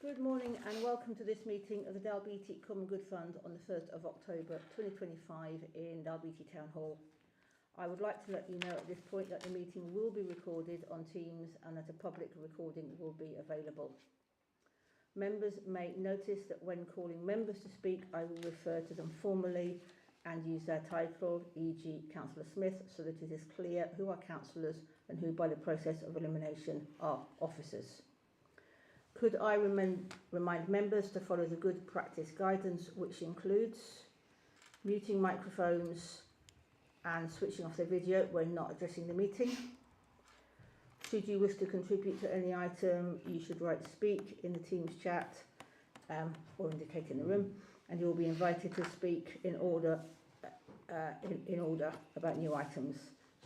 Good morning and welcome to this meeting of the Dalbeattie Common Good Fund on the 1st of October 2025 in Dalbeattie Town Hall. I would like to let you know at this point that the meeting will be recorded on Teams and that a public recording will be available. Members may notice that when calling members to speak, I will refer to them formally and use their title, e.g. Councillor Smith, so that it is clear who are councillors and who by the process of elimination are officers. Could I remind members to follow the good practice guidance, which includes muting microphones and switching off their video when not addressing the meeting. Should you wish to contribute to any item, you should write speak in the Teams chat or indicate in the room, and you will be invited to speak in order about new items.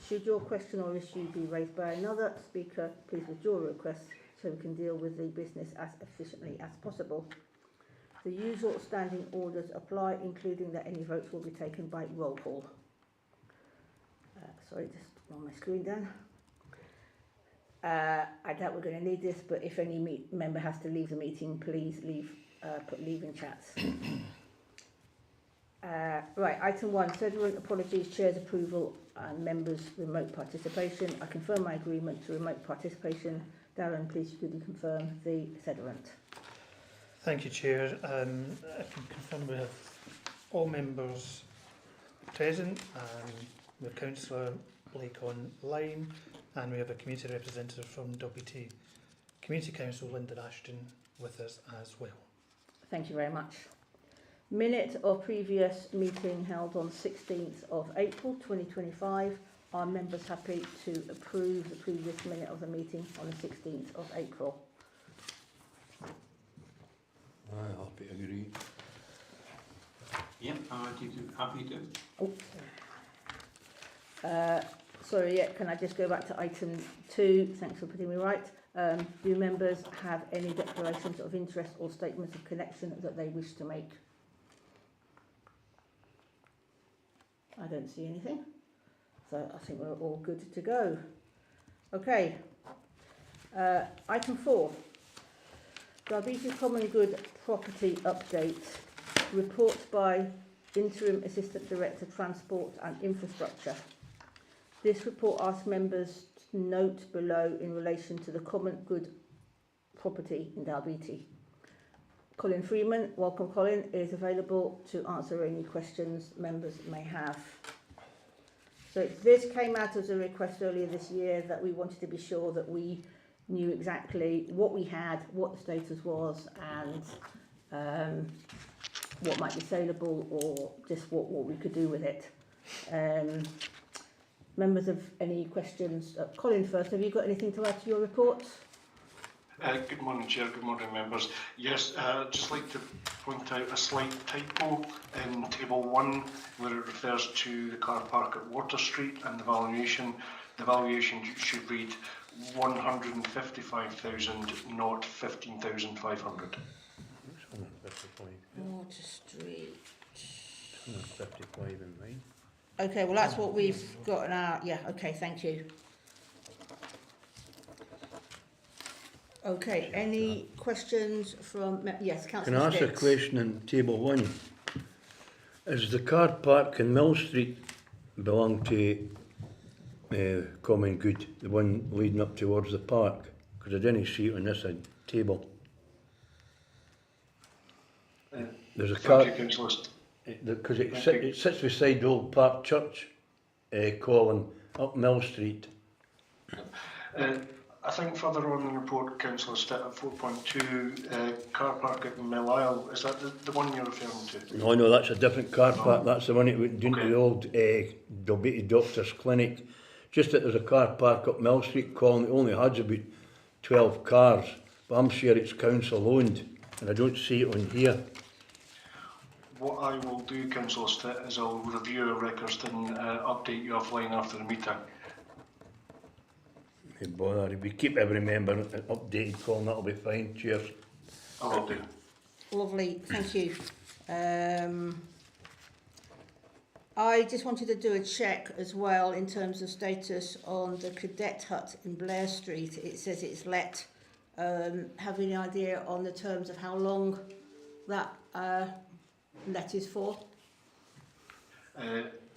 Should your question or issue be raised by another speaker, please withdraw your request so we can deal with the business as efficiently as possible. The usual standing orders apply, including that any votes will be taken by roll call. Sorry, just on my screen down. I doubt we're going to need this, but if any member has to leave the meeting, please put leave in chats. Right, item 1, settlement apologies, chair's approval and members' remote participation. I confirm my agreement to remote participation. Darren, please could you confirm the settlement? Thank you, Chair. I can confirm we have all members present. We have Councillor Blake online, and we have a community representative from Dalbeattie Community Council, Lyndon Ashton, with us as well. Thank you very much. Minute of previous meeting held on 16th of April 2025. Are members happy to approve the previous minute of the meeting on the 16th of April? I'm happy to agree. Yep, happy to. Oh. Sorry, yeah, can I just go back to item 2? Thanks for putting me right. Do members have any declarations of interest or statements of connection that they wish to make? I don't see anything. So I think we're all good to go. Okay. Item 4. Dalbeattie Common Good Property Update. Report by Interim Assistant Director Transport and Infrastructure. This report asks members to note below in relation to the common good property in Dalbeattie. Colin Freeman, welcome Colin, is available to answer any questions members may have. So this came out as a request earlier this year that we wanted to be sure that we knew exactly what we had, what the status was, and what might be saleable or just what we could do with it. Members have any questions? Colin first, have you got anything to add to your report? Good morning, Chair. Good morning, members. Yes, I'd just like to point out a slight typo in Table 1 where it refers to the car park at Water Street and the valuation. The valuation should read 155,000, not 15,500. Water Street. 155 in mine. Okay, well that's what we've got now. Yeah, okay, thank you. Okay, any questions from... Yes, Councillor Can I ask a question in Table 1? Is the car park in Mill Street belong to Common Good, the one leading up towards the park? Because I didn't see it on this table. There's a car... Because it sits beside Old Park Church, Colin, up Mill Street. I think further on in the report, Councillor Stitt at 4.2, car park at Mill Isle, is that the one you're referring to? No, that's a different car park. That's the one that went into the old Dalbeattie Doctor's Clinic. Just that there's a car park up Mill Street, Colin, that only has about 12 cars, but I'm sure it's council owned, and I don't see it on here. What I will do, Councillor Stitt, is I'll review our records and update you offline after the meeting. No bother. If we keep every member updated, Colin, that'll be fine. Cheers. I will do. Lovely, thank you. I just wanted to do a check as well in terms of status on the Cadet Hut in Blair Street. It says it's let Have any idea on the terms of how long that let is for?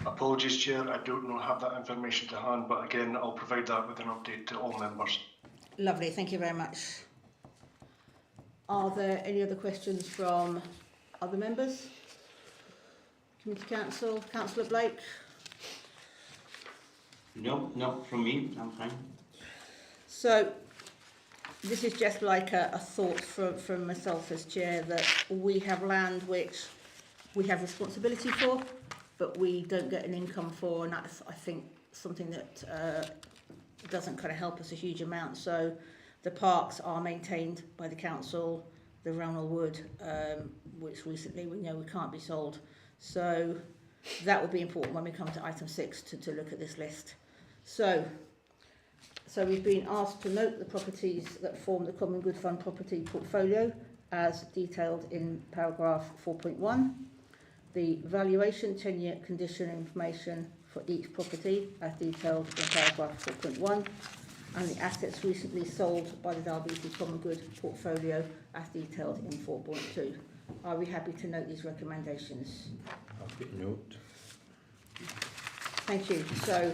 Apologies, Chair, I don't have that information to hand, but again, I'll provide that with an update to all members. Lovely, thank you very much. Are there any other questions from other members? Committee Council, Councillor Blake? No, not from me, I'm fine. So, this is just like a thought from myself as chair, that we have land which we have responsibility for, but we don't get an income for, and that's, I think, something that doesn't kind of help us a huge amount. So the parks are maintained by the council, the Rownell Wood, which recently we know we can't be sold. So that will be important when we come to item 6 to look at this list. So we've been asked to note the properties that form the Common Good Fund property portfolio as detailed in paragraph 4.1. The valuation, tenure, condition information for each property as detailed in paragraph 4.1, and the assets recently sold by the Dalbeattie Common Good portfolio as detailed in 4.2. Are we happy to note these recommendations? Happy to note. Thank you. So,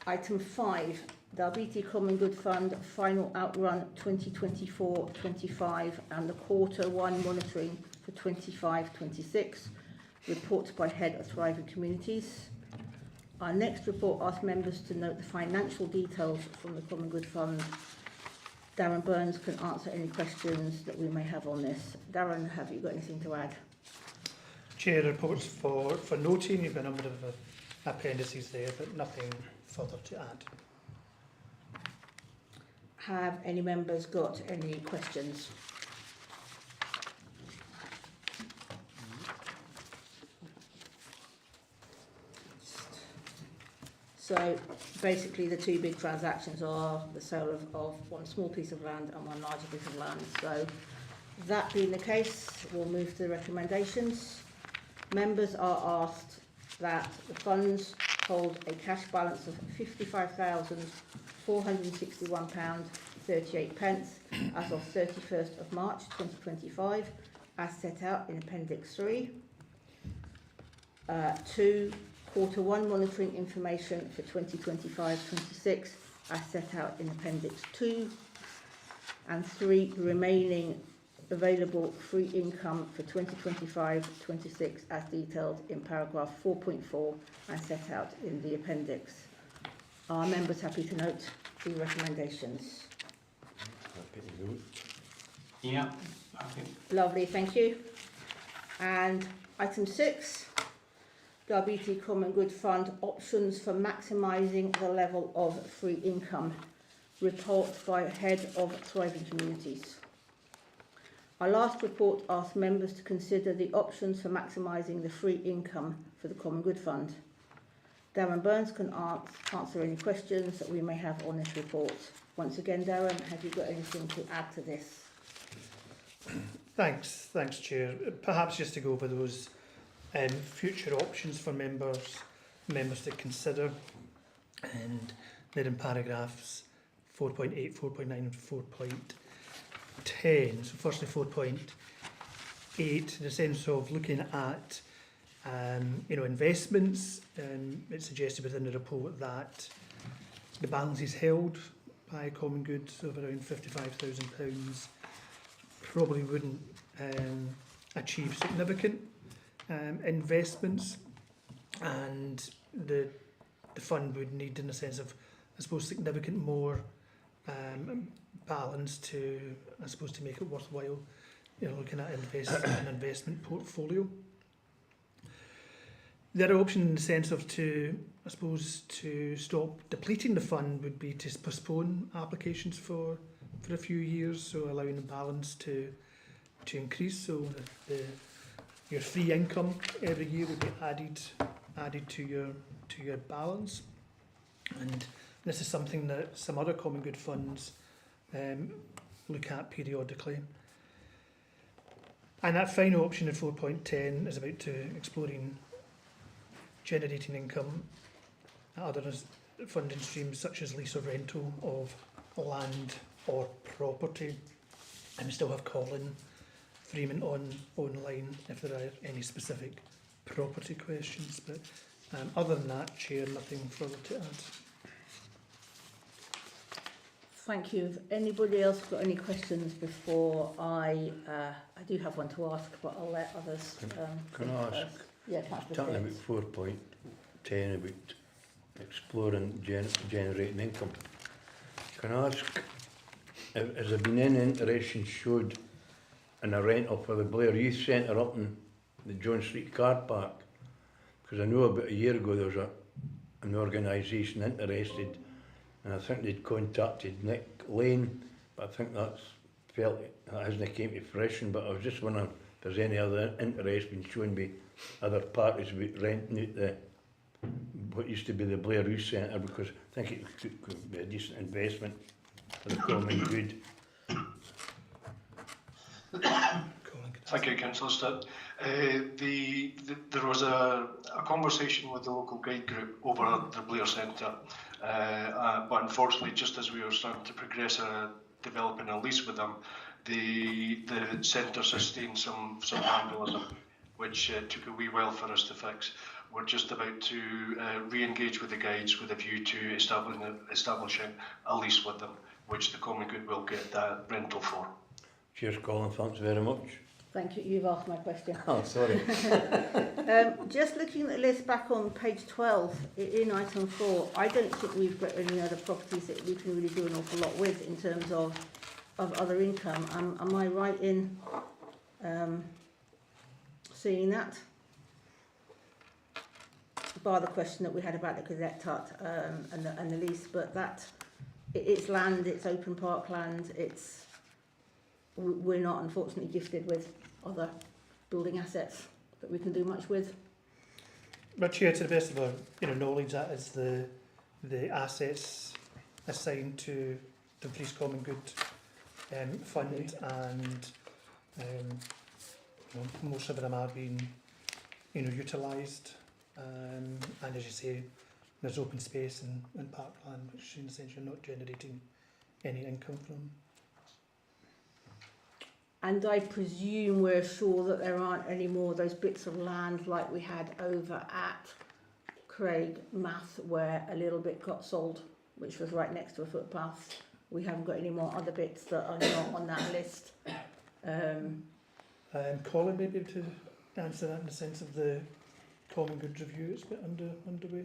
item 5, Dalbeattie Common Good Fund final outrun 2024-25 and the quarter 1 monitoring for 25-26. Report by Head of Thriving Communities. Our next report asks members to note the financial details from the Common Good Fund. Darren Burns can answer any questions that we may have on this. Darren, have you got anything to add? Chair, reports for noting. You've got a number of appendices there, but nothing further to add. Have any members got any questions? So basically the two big transactions are the sale of one small piece of land and one larger piece of land. So that being the case, we'll move to the recommendations. Members are asked that the funds hold a cash balance of £55,461.38 as of 31st of March 2025, as set out in Appendix 3. 2. Quarter 1 monitoring information for 2025-26 as set out in Appendix 2, and 3. Remaining available free income for 2025-26 as detailed in paragraph 4.4 and set out in the appendix. Are members happy to note the recommendations? Happy to note. Yeah, okay. Lovely, thank you. And item 6. Dalbeattie Common Good Fund options for maximising the level of free income. Report by Head of Thriving Communities. Our last report asked members to consider the options for maximising the free income for the Common Good Fund. Darren Burns can answer any questions that we may have on this report. Once again, Darren, have you got anything to add to this? Thanks, Chair. Perhaps just to go over those future options for members to consider, and they're in paragraphs 4.8, 4.9 and 4.10. So firstly 4.8, in the sense of looking at investments. It's suggested within the report that the balance is held by Common Good of around £55,000 probably wouldn't achieve significant investments, and the fund would need, in a sense of, I suppose, significant more balance to, I suppose, to make it worthwhile, looking at an investment portfolio. The other option, in the sense of to stop depleting the fund, would be to postpone applications for a few years, so allowing the balance to increase, so your free income every year would be added to your balance. And this is something that some other common good funds look at periodically. And that final option in 4.10 is about exploring generating income at other funding streams such as lease or rental of land or property. And we still have Colin Freeman online if there are any specific property questions. But other than that, Chair, nothing further to add. Thank you. If anybody else got any questions before I do have one to ask, but I'll let others. Can I ask? Yeah, Councillor Talking about Fitz. 4.10 about exploring generating income. Can I ask, has there been any interest showed in a rental for the Blair Youth Centre up in the John Street car park? Because I know about a year ago there was an organisation interested, and I think they'd contacted Nick Lane, but I think that hasn't came to fruition. But I was just wondering if there's any other interest been shown by other parties about renting out what used to be the Blair Youth Centre, because I think it could be a decent investment for the common good. Thank you, Councillor Stitt. There was a conversation with the local guide group over at the Blair Centre, but unfortunately, just as we were starting to progress developing a lease with them, the centre sustained some vandalism, which took a wee while for us to fix. We're just about to re-engage with the guides with a view to establishing a lease with them, which the common good will get that rental for. Cheers, Colin. Thanks very much. Thank you. You've asked my question. Oh, sorry. Just looking at the list back on page 12, in item 4, I don't think we've got any other properties that we can really do an awful lot with in terms of other income. Am I right in seeing that? Bar the question that we had about the Gazette Hut and the lease, but it's land, it's open park land, we're not unfortunately gifted with other building assets that we can do much with. But Chair, to the best of our knowledge, that is the assets assigned to the Police Common Good fund, and most of them are being utilised. And as you say, there's open space and parkland, which in essence you're not generating any income from. And I presume we're sure that there aren't any more of those bits of land like we had over at Craig Math, where a little bit got sold, which was right next to a footpath. We haven't got any more other bits that are not on that list. Colin may be able to answer that in the sense of the Common Good review. It's a bit underway.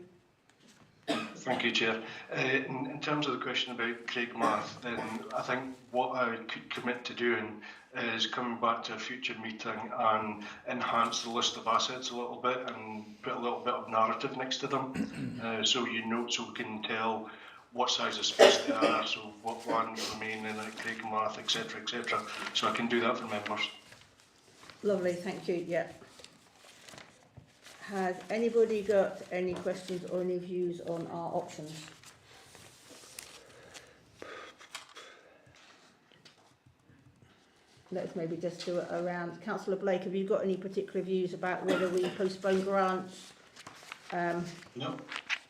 Thank you, Chair. In terms of the question about Craig Math, then I think what I could commit to doing is coming back to a future meeting and enhance the list of assets a little bit and put a little bit of narrative next to them, so we can tell what size of space they are, so what land remain in at Craig Math, etc., etc. So I can do that for members. Lovely, thank you. Yeah. Has anybody got any questions or any views on our options? Let's maybe just do it around. Councillor Blake, have you got any particular views about whether we postpone grants? No,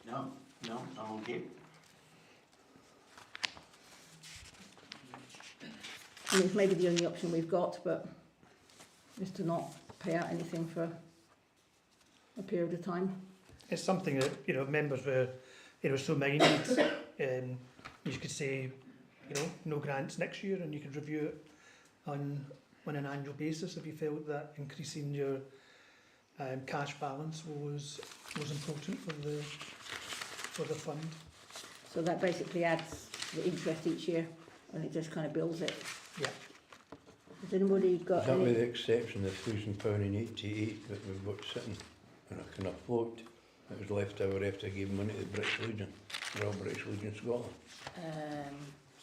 I'm okay. I mean, it's maybe the only option we've got, but just to not pay out anything for a period of time. It's something that members were so minded. You could say no grants next year, and you could review it on an annual basis if you felt that increasing your cash balance was important for the fund. So that basically adds the interest each year, and it just kind of builds it. Yeah. Has anybody got Is that any? with the exception of £1,000 in 88 that we've got sitting in a kind of float that was left over after I gave money to the British Legion, Royal British Legion Scotland?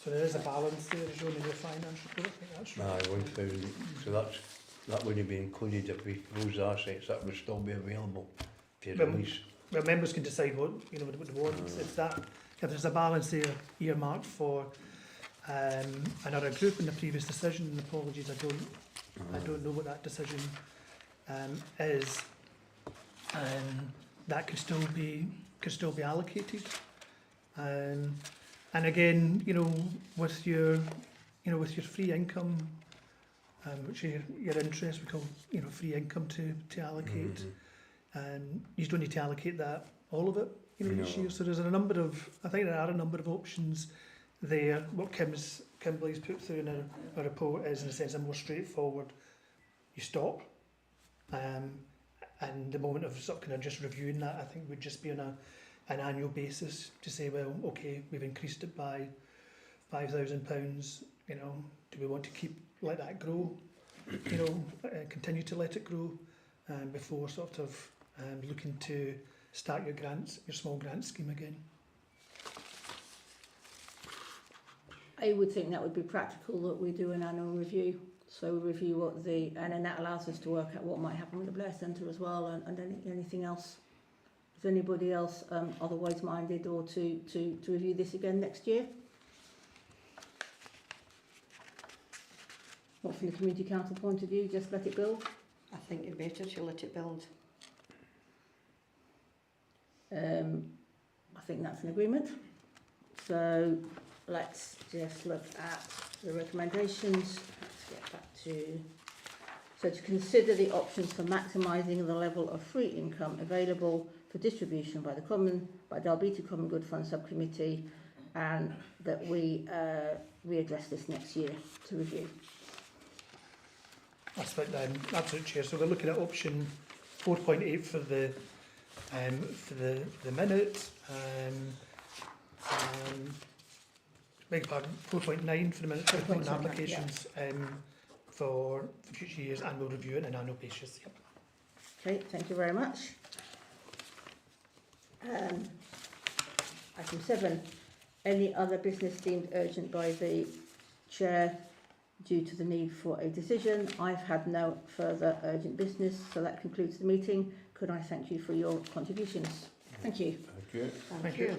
So there is a balance there, as shown in your finance report. I think that's right. 1,000. So that wouldn't be included if we froze assets. That would still be available to release. Well, members can decide what they want. If there's a balance there earmarked for another group in the previous decision, and apologies, I don't know what that decision is. That could still be allocated. And again, with your free income, which are your interest, we call free income to allocate. You don't need to allocate that all of it each year. So there's I think there are a number of options there. What Kimberly's put through in her report is, in a sense, a more straightforward. You stop, and the moment of sort of kind of just reviewing that, I think would just be on an annual basis to say, well, okay, we've increased it by £5,000. Do we want to let that grow? Continue to let it grow before sort of looking to start your small grant scheme again. I would think that would be practical, that we do an annual review. So we review and then that allows us to work out what might happen with the Blair Centre as well, and anything else. Is anybody else otherwise minded or to review this again next year? What, from the Community Council point of view, just let it build? I think you're better to let it build. I think that's an agreement. So let's just look at the recommendations. Let's get back to consider the options for maximising the level of free income available for distribution by Dalbeattie Common Good Fund Subcommittee, and that we readdress this next year to review. That's right, absolute chair. So we're looking at option 4.8 for the minute. Beg your pardon, 4.9 for the minute, 4.9 applications for future years, and we'll review it on an annual basis. Yep. Okay, thank you very much. Item 7. Any other business deemed urgent by the Chair due to the need for a decision? I've had no further urgent business, so that concludes the meeting. Could I thank you for your contributions? Thank you. Thank you. Thank you.